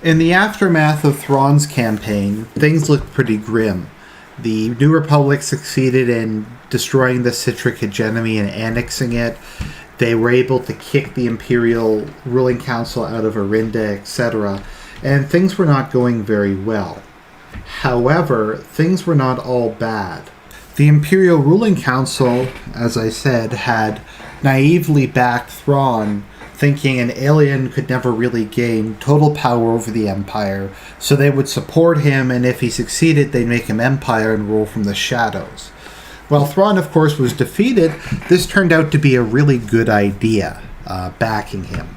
In the aftermath of Thrawn's campaign, things looked pretty grim. The New Republic succeeded in destroying the Citric hegemony and annexing it. They were able to kick the Imperial ruling council out of Arinda, etc. And things were not going very well. However, things were not all bad. The Imperial ruling council, as I said, had naively backed Thrawn, thinking an alien could never really gain total power over the Empire, so they would support him, and if he succeeded, they'd make him Empire and rule from the shadows. While Thrawn, of course, was defeated, this turned out to be a really good idea, backing him.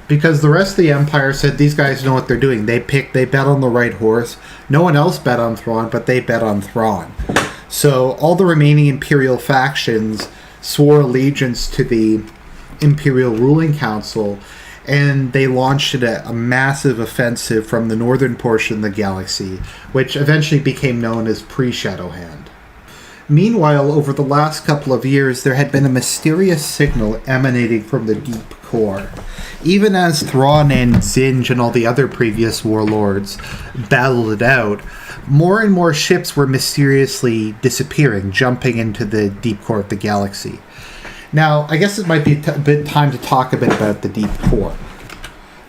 Because the rest of the Empire said these guys know what they're doing. They bet on the right horse. No one else bet on Thrawn, but they bet on Thrawn. So all the remaining Imperial factions swore allegiance to the Imperial ruling council, and they launched a massive offensive from the northern portion of the galaxy, which eventually became known as pre-Shadowhand. Meanwhile, over the last couple of years, there had been a mysterious signal emanating from the deep core. Even as Thrawn and Zinj and all the other previous warlords battled it out, more and more ships were mysteriously disappearing, jumping into the deep core of the galaxy. Now, I guess it might be a bit time to talk a bit about the deep core.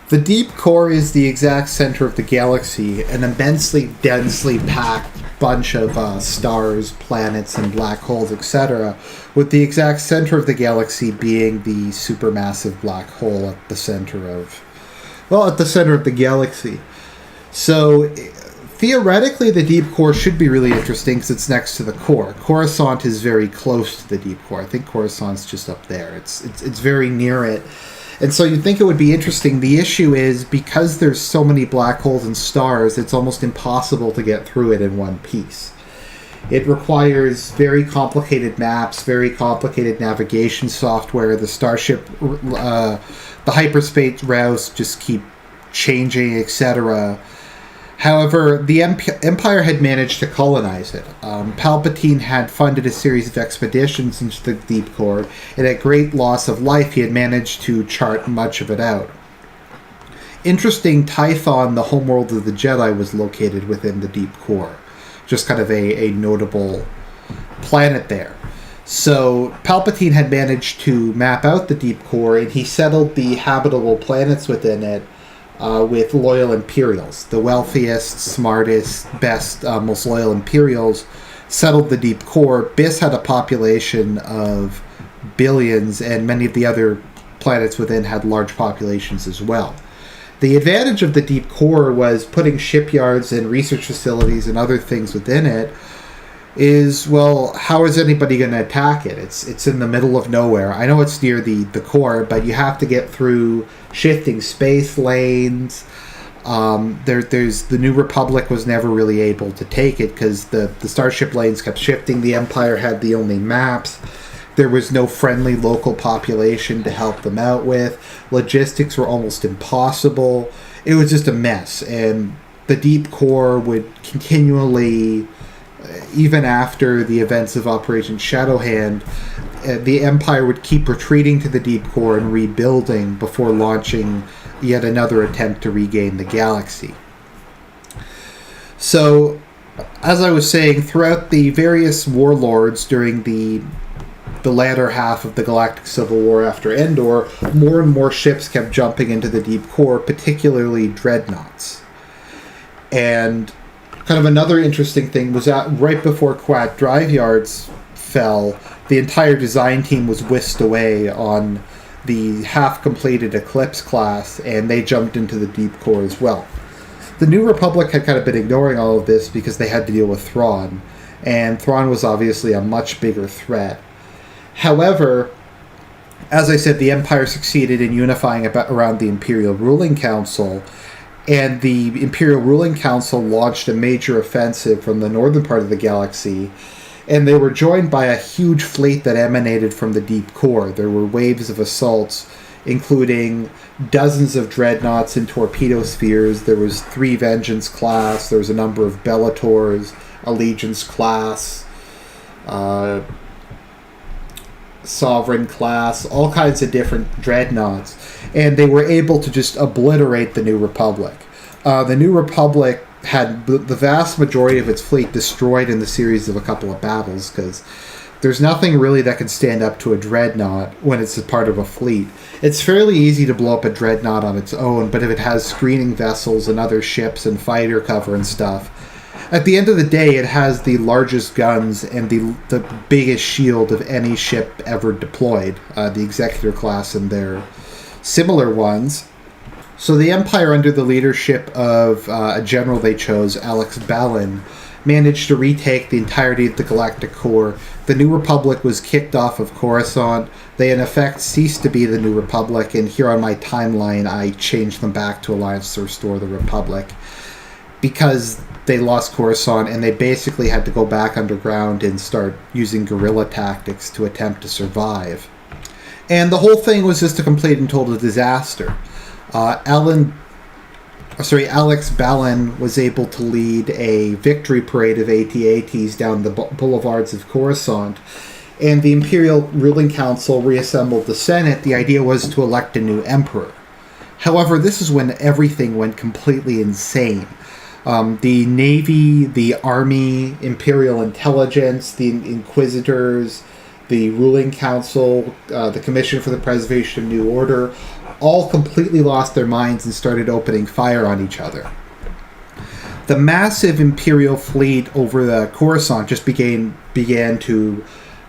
The deep core is the exact center of the galaxy, an immensely densely packed bunch of stars, planets, and black holes, etc., with the exact center of the galaxy being the supermassive black hole at the center of the galaxy. So, theoretically, the deep core should be really interesting because it's next to the core. Coruscant is very close to the deep core. I think Coruscant's just up there. It's very near it. And so you'd think it would be interesting. The issue is, because there's so many black holes and stars, it's almost impossible to get through it in one piece. It requires very complicated maps, very complicated navigation software. The starship, the hyperspace routes just keep changing, etc. However, the Empire had managed to colonize it. Palpatine had funded a series of expeditions into the deep core, and at great loss of life, he had managed to chart much of it out. Interesting, Tython, the homeworld of the Jedi, was located within the deep core. Just kind of a notable planet there. So Palpatine had managed to map out the deep core, and he settled the habitable planets within it with loyal Imperials. The wealthiest, smartest, best, most loyal Imperials settled the deep core. Biss had a population of billions, and many of the other planets within had large populations as well. The advantage of the deep core was putting shipyards and research facilities and other things within it is, well, how is anybody going to attack it? It's in the middle of nowhere. I know it's near the core, but you have to get through shifting space lanes. There's the New Republic was never really able to take it because the starship lanes kept shifting. The Empire had the only maps. There was no friendly local population to help them out with. Logistics were almost impossible. It was just a mess, and the deep core would continually, even after the events of Operation Shadowhand, the Empire would keep retreating to the deep core and rebuilding before launching yet another attempt to regain the galaxy. So, as I was saying, throughout the various warlords during the latter half of the Galactic Civil War after Endor, more and more ships kept jumping into the deep core, particularly dreadnoughts. And kind of another interesting thing was that right before Quat Drive Yards fell, the entire design team was whisked away on the half-completed Eclipse class, and they jumped into the deep core as well. The New Republic had kind of been ignoring all of this because they had to deal with Thrawn, and Thrawn was obviously a much bigger threat. However, as I said, the Empire succeeded in unifying around the Imperial Ruling Council, and the Imperial Ruling Council launched a major offensive from the northern part of the galaxy, and they were joined by a huge fleet that emanated from the deep core. There were waves of assaults, including dozens of dreadnoughts and torpedo spheres. There was 3 Vengeance class, there was a number of Bellators, Allegiance class, Sovereign class, all kinds of different dreadnoughts, and they were able to just obliterate the New Republic. The New Republic had the vast majority of its fleet destroyed in the series of a couple of battles, because there's nothing really that can stand up to a dreadnought when it's a part of a fleet. It's fairly easy to blow up a dreadnought on its own, but if it has screening vessels and other ships and fighter cover and stuff, at the end of the day, it has the largest guns and the biggest shield of any ship ever deployed, the Executor class and their similar ones. So the Empire, under the leadership of a general they chose, Alex Ballin, managed to retake the entirety of the Galactic Core. The New Republic was kicked off of Coruscant. They, in effect, ceased to be the New Republic, and here on my timeline, I changed them back to Alliance to Restore the Republic, because they lost Coruscant, and they basically had to go back underground and start using guerrilla tactics to attempt to survive. And the whole thing was just a complete and total disaster. Alex Ballin was able to lead a victory parade of AT-ATs down the boulevards of Coruscant, and the Imperial Ruling Council reassembled the Senate. The idea was to elect a new emperor. However, this is when everything went completely insane. The Navy, the Army, Imperial Intelligence, the Inquisitors, the Ruling Council, the Commission for the Preservation of New Order, all completely lost their minds and started opening fire on each other. The massive Imperial fleet over the Coruscant just began to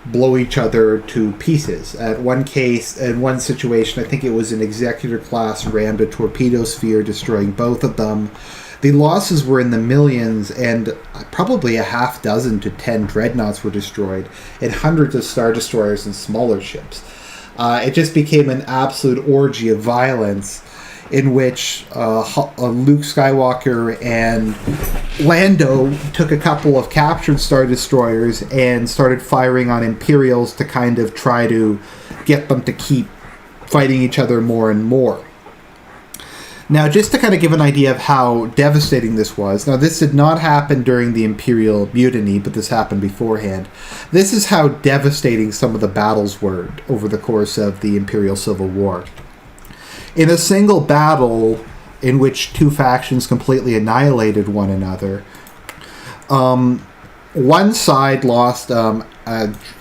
blow each other to pieces. In one situation, I think it was an Executor class rammed a torpedo sphere, destroying both of them. The losses were in the millions, and probably a half dozen to 10 dreadnoughts were destroyed, and hundreds of Star Destroyers and smaller ships. It just became an absolute orgy of violence, in which Luke Skywalker and Lando took a couple of captured Star Destroyers and started firing on Imperials to kind of try to get them to keep fighting each other more and more. Now, just to kind of give an idea of how devastating this was, now this did not happen during the Imperial Mutiny, but this happened beforehand. This is how devastating some of the battles were over the course of the Imperial Civil War. In a single battle in which two factions completely annihilated one another, one side lost an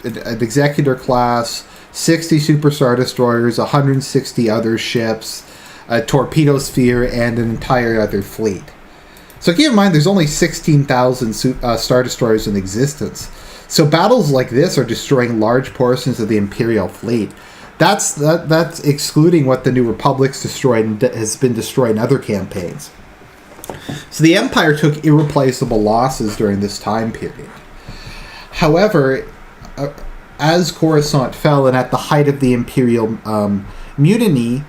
Executor class, 60 Super Star Destroyers, 160 other ships, a torpedo sphere, and an entire other fleet. So keep in mind, there's only 16,000 Star Destroyers in existence. So battles like this are destroying large portions of the Imperial fleet. That's excluding what the New Republic's destroyed and has been destroyed in other campaigns. So the Empire took irreplaceable losses during this time period. However, as Coruscant fell, and at the height of the Imperial Mutiny,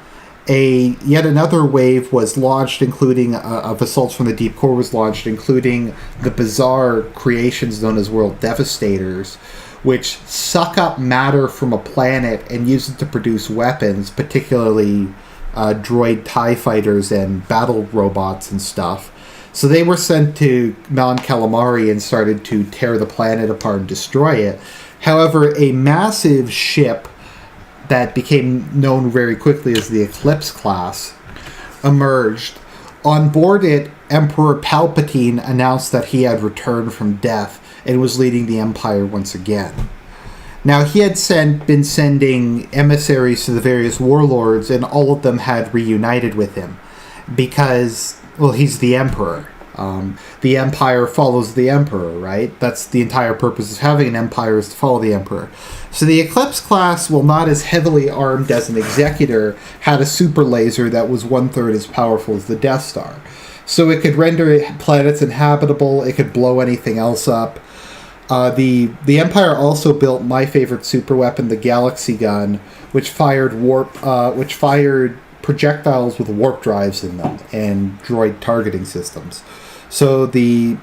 yet another wave was launched, including of assaults from the deep core was launched, including the bizarre creations known as world devastators, which suck up matter from a planet and use it to produce weapons, particularly droid TIE fighters and battle robots and stuff. So they were sent to Mount Calamari and started to tear the planet apart and destroy it. However, a massive ship that became known very quickly as the Eclipse class emerged. On board it, Emperor Palpatine announced that he had returned from death and was leading the Empire once again. Now, he had been sending emissaries to the various warlords, and all of them had reunited with him because, well, he's the Emperor. The Empire follows the Emperor, right? That's the entire purpose of having an Empire, is to follow the Emperor. So the Eclipse class, while not as heavily armed as an Executor, had a super laser that was 1/3 as powerful as the Death Star. So it could render planets inhabitable, it could blow anything else up. The Empire also built my favorite super weapon, the Galaxy Gun, which fired projectiles with warp drives in them and droid targeting systems. So they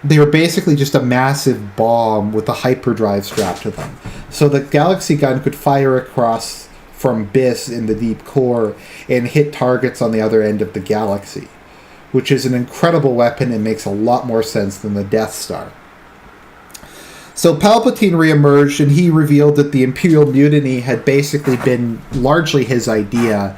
were basically just a massive bomb with a hyperdrive strapped to them. So the Galaxy Gun could fire across from Biss in the deep core and hit targets on the other end of the galaxy, which is an incredible weapon and makes a lot more sense than the Death Star. So Palpatine reemerged, and he revealed that the Imperial Mutiny had basically been largely his idea,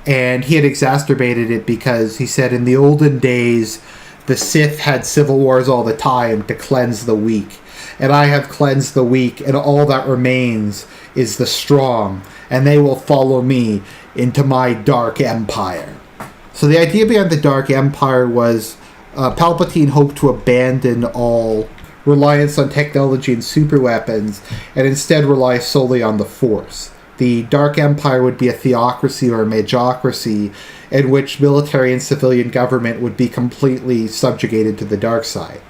And he had exacerbated it because he said in the olden days, the Sith had civil wars all the time to cleanse the weak. And I have cleansed the weak, and all that remains is the strong, and they will follow me into my dark empire. So the idea behind the Dark Empire was Palpatine hoped to abandon all reliance on technology and superweapons and instead rely solely on the Force. The Dark Empire would be a theocracy or a magocracy in which military and civilian government would be completely subjugated to the dark side.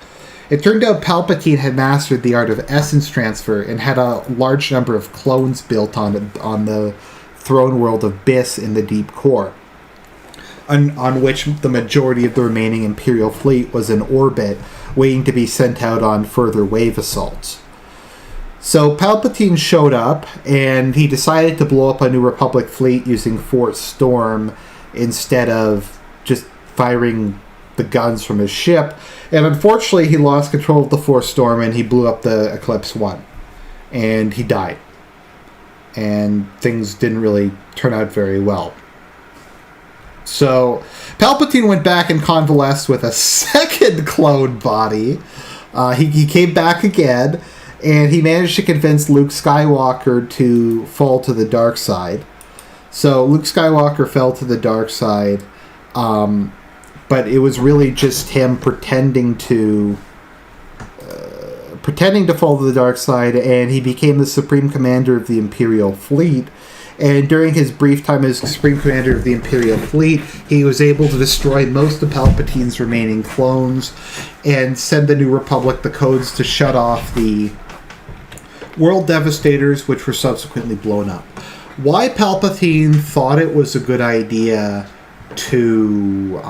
It turned out Palpatine had mastered the art of essence transfer and had a large number of clones built on the throne world of Biss in the deep core, on which the majority of the remaining Imperial fleet was in orbit, waiting to be sent out on further wave assaults. So Palpatine showed up, and he decided to blow up a New Republic fleet using Force Storm instead of just firing the guns from his ship. And unfortunately, he lost control of the Force Storm, and he blew up the Eclipse 1. And he died. And things didn't really turn out very well. So Palpatine went back and convalesced with a second clone body. He came back again, and he managed to convince Luke Skywalker to fall to the dark side. So Luke Skywalker fell to the dark side, but it was really just him pretending to fall to the dark side, and he became the Supreme Commander of the Imperial Fleet. And during his brief time as Supreme Commander of the Imperial Fleet, he was able to destroy most of Palpatine's remaining clones and send the New Republic the codes to shut off the World Devastators, which were subsequently blown up. Why Palpatine thought it was a good idea to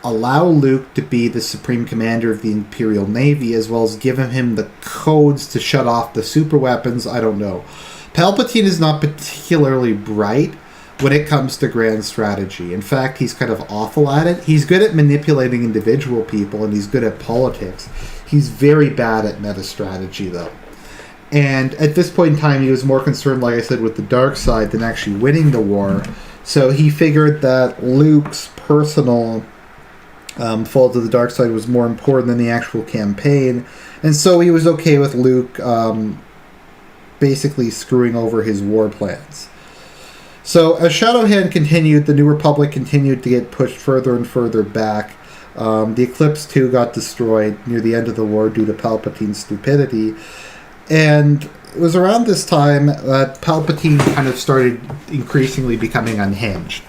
allow Luke to be the Supreme Commander of the Imperial Navy, as well as giving him the codes to shut off the super weapons, I don't know. Palpatine is not particularly bright when it comes to grand strategy. In fact, he's kind of awful at it. He's good at manipulating individual people, and he's good at politics. He's very bad at meta strategy, though. And at this point in time, he was more concerned, like I said, with the dark side than actually winning the war. So he figured that Luke's personal fall to the dark side was more important than the actual campaign. And so he was okay with Luke basically screwing over his war plans. So as Shadowhand continued, the New Republic continued to get pushed further and further back. The Eclipse 2 got destroyed near the end of the war due to Palpatine's stupidity. And it was around this time that Palpatine kind of started increasingly becoming unhinged.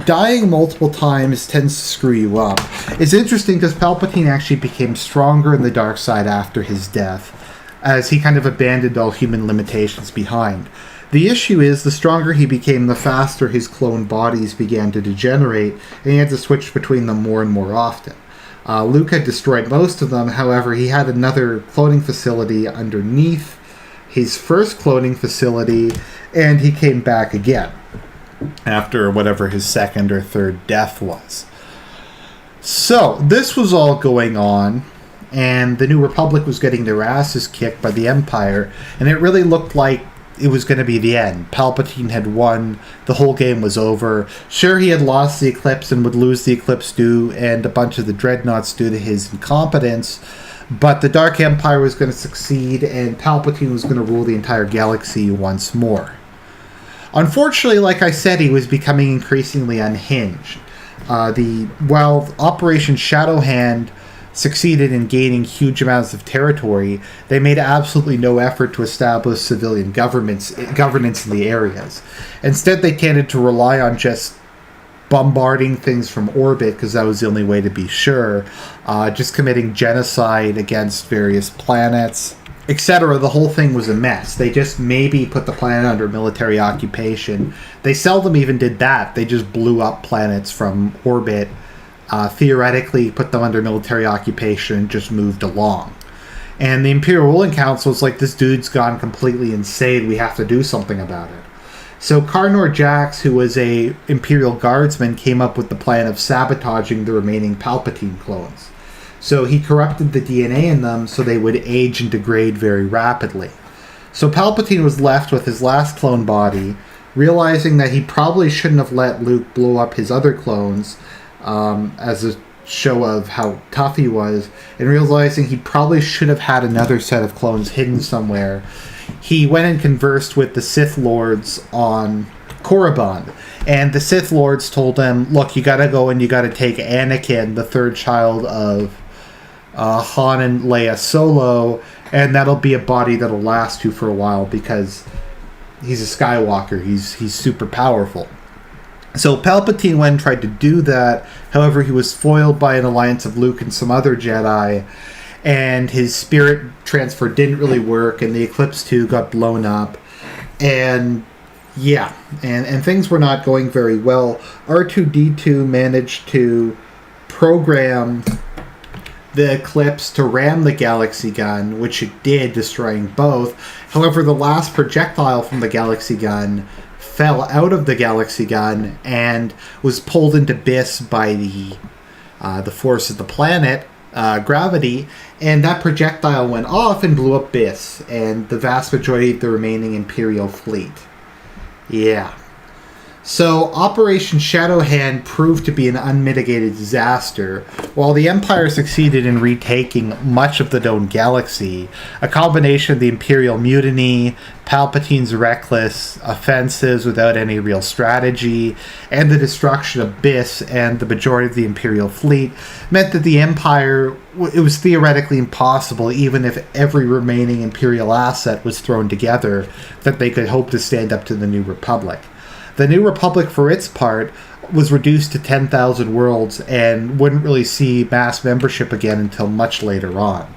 Dying multiple times tends to screw you up. It's interesting because Palpatine actually became stronger in the dark side after his death, as he kind of abandoned all human limitations behind. The issue is, the stronger he became, the faster his clone bodies began to degenerate, and he had to switch between them more and more often. Luke had destroyed most of them, however, he had another cloning facility underneath his first cloning facility, and he came back again after whatever his second or third death was. So, this was all going on, and the New Republic was getting their asses kicked by the Empire, and it really looked like it was going to be the end. Palpatine had won. The whole game was over. Sure, he had lost the Eclipse and would lose the Eclipse due and a bunch of the Dreadnoughts due to his incompetence, but the Dark Empire was going to succeed, and Palpatine was going to rule the entire galaxy once more. Unfortunately, like I said, he was becoming increasingly unhinged. While Operation Shadowhand succeeded in gaining huge amounts of territory, they made absolutely no effort to establish civilian governance in the areas. Instead, they tended to rely on just bombarding things from orbit, because that was the only way to be sure, just committing genocide against various planets, etc. The whole thing was a mess. They just maybe put the planet under military occupation. They seldom even did that. They just blew up planets from orbit, theoretically put them under military occupation, and just moved along. And the Imperial Ruling Council was like, this dude's gone completely insane, we have to do something about it. So Karnor Jax, who was a Imperial Guardsman, came up with the plan of sabotaging the remaining Palpatine clones. So he corrupted the DNA in them so they would age and degrade very rapidly. So Palpatine was left with his last clone body, realizing that he probably shouldn't have let Luke blow up his other clones as a show of how tough he was, and realizing he probably should have had another set of clones hidden somewhere, he went and conversed with the Sith Lords on Korriban. And the Sith Lords told him, look, you gotta go and you gotta take Anakin, the third child of Han and Leia Solo, and that'll be a body that'll last you for a while because he's a Skywalker. He's super powerful. So Palpatine went and tried to do that. However, he was foiled by an alliance of Luke and some other Jedi, and his spirit transfer didn't really work, and the Eclipse 2 got blown up. And yeah, and things were not going very well. R2-D2 managed to program the Eclipse to ram the Galaxy Gun, which it did, destroying both. However, the last projectile from the Galaxy Gun fell out of the Galaxy Gun and was pulled into abyss by the force of the planet, gravity, and that projectile went off and blew up Biss and the vast majority of the remaining Imperial fleet. Yeah. So Operation Shadowhand proved to be an unmitigated disaster. While the Empire succeeded in retaking much of the known galaxy, a combination of the Imperial Mutiny, Palpatine's reckless offensives without any real strategy, and the destruction of Biss and the majority of the Imperial fleet meant that the Empire, it was theoretically impossible, even if every remaining Imperial asset was thrown together, that they could hope to stand up to the New Republic. The New Republic, for its part, was reduced to 10,000 worlds and wouldn't really see mass membership again until much later on.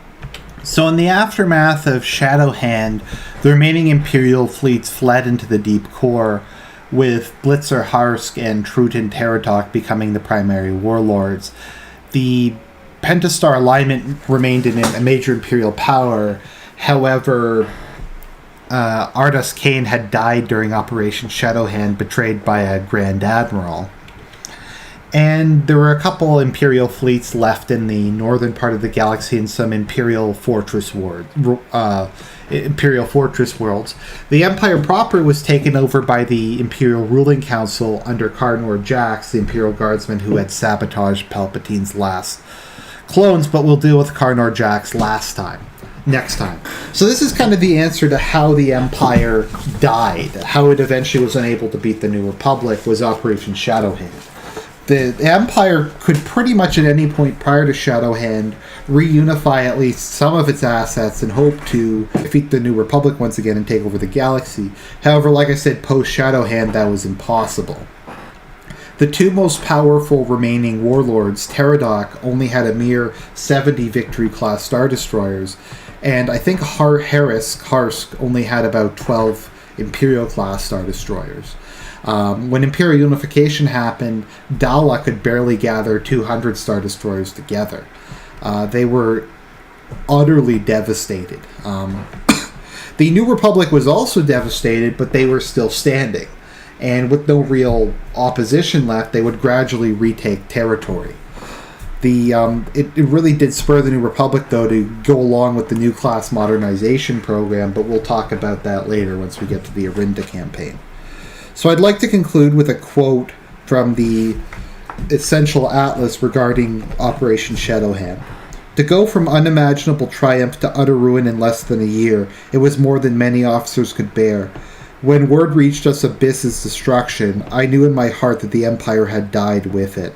So in the aftermath of Shadowhand, the remaining Imperial fleets fled into the deep core, with Blitzer Harsk and Truton Teratok becoming the primary warlords. The Pentastar alignment remained in a major Imperial power. However, Ardas Kane had died during Operation Shadowhand, betrayed by a Grand Admiral. And there were a couple Imperial fleets left in the northern part of the galaxy and some Imperial fortress worlds. The Empire proper was taken over by the Imperial Ruling Council under Carnor Jax, the Imperial Guardsman who had sabotaged Palpatine's last clones, but we'll deal with Carnor Jax next time. So this is kind of the answer to how the Empire died, how it eventually was unable to beat the New Republic, was Operation Shadowhand. The Empire could pretty much at any point prior to Shadowhand reunify at least some of its assets and hope to defeat the New Republic once again and take over the galaxy. However, like I said, post-Shadowhand, that was impossible. The two most powerful remaining warlords, Teradoc, only had a mere 70 Victory-class Star Destroyers, and I think Harsk only had about 12 Imperial-class Star Destroyers. When Imperial Unification happened, Dala could barely gather 200 Star Destroyers together. They were utterly devastated. The New Republic was also devastated, but they were still standing. And with no real opposition left, they would gradually retake territory. It really did spur the New Republic, though, to go along with the New Class Modernization program, but we'll talk about that later once we get to the Arinda campaign. So I'd like to conclude with a quote from the Essential Atlas regarding Operation Shadowhand. To go from unimaginable triumph to utter ruin in less than a year, it was more than many officers could bear. When word reached us of Biss's destruction, I knew in my heart that the Empire had died with it.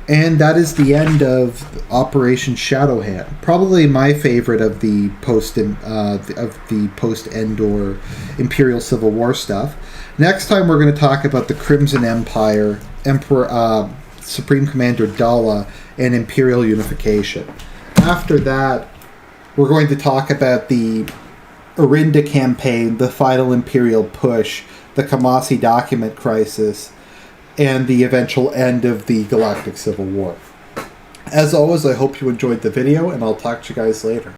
And that is the end of Operation Shadowhand. Probably my favorite of the post-Endor Imperial Civil War stuff. Next time we're going to talk about the Crimson Empire, Emperor Supreme Commander Dala, and Imperial Unification. After that, we're going to talk about the Arinda campaign, the final Imperial push, the Kamasi document crisis, and the eventual end of the Galactic Civil War. As always, I hope you enjoyed the video, and I'll talk to you guys later.